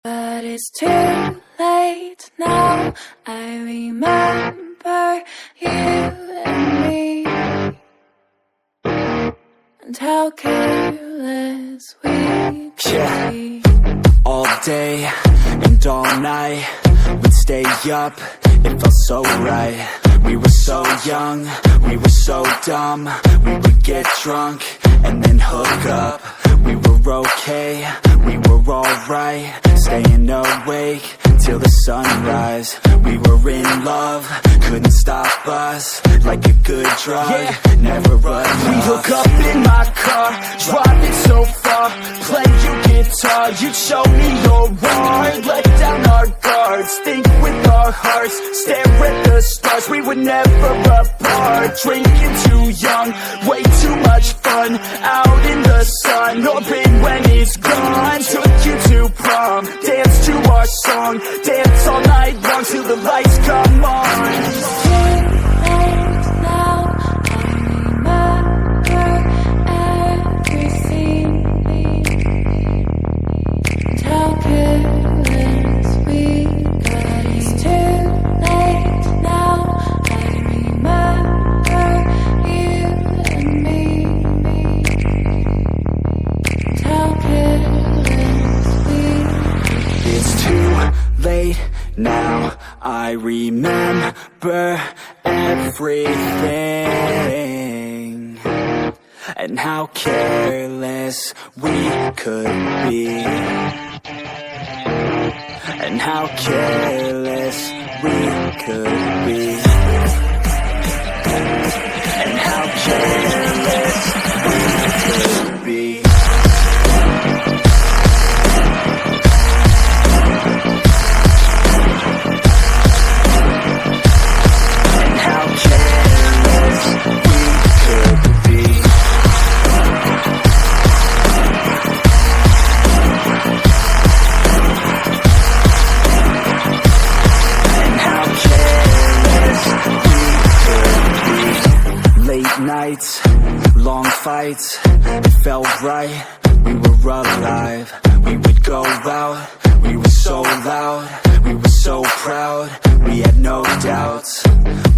But it's too late now. I remember you and me, and how careless we could be. All day and all night, we'd stay up, it felt so right. We were so young, we were so dumb. We would get drunk and then hook up. We were okay, we were alright, staying awake till the sunrise. We were in love, couldn't stop us, like a good drug, never enough. We hook up in my car, driving so far, play you guitar, you'd show me your art, let down our guards, think with our hearts, stare at the stars, we were never apart. Drinking too young, way too much fun, out in the sun, open when it's gone. Took you to prom, dance to our song, dance all night long till the lights come on. Now I remember everything, and how careless we could be, and how careless we could be, and how careless we could be. Nights, long fights, it felt right, we were alive. We would go out, we were so loud, we were so proud, we had no doubts.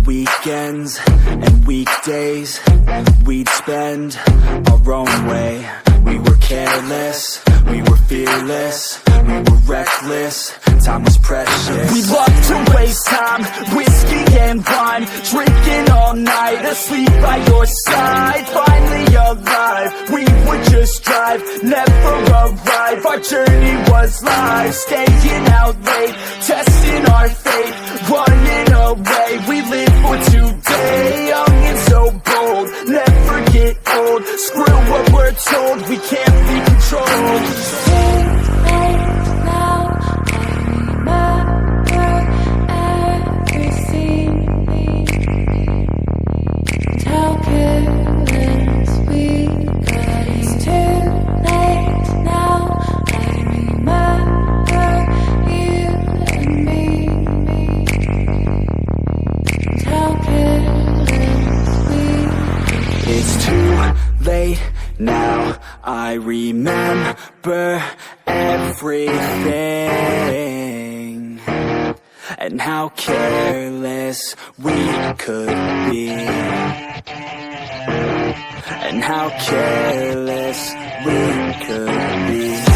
Weekends and weekdays, we'd spend our own way. We were careless, we were fearless, we were reckless, time was precious. We loved to waste time, whiskey and wine, drinking all night, asleep by your side. Finally alive, we would just drive, never arrive. Our journey was live, staying out late, testing our fate, running away. We live for today, young and so bold, never get old. Screw what we're told, we can't be controlled. Now I remember everything, and how careless we could be, and how careless we could be.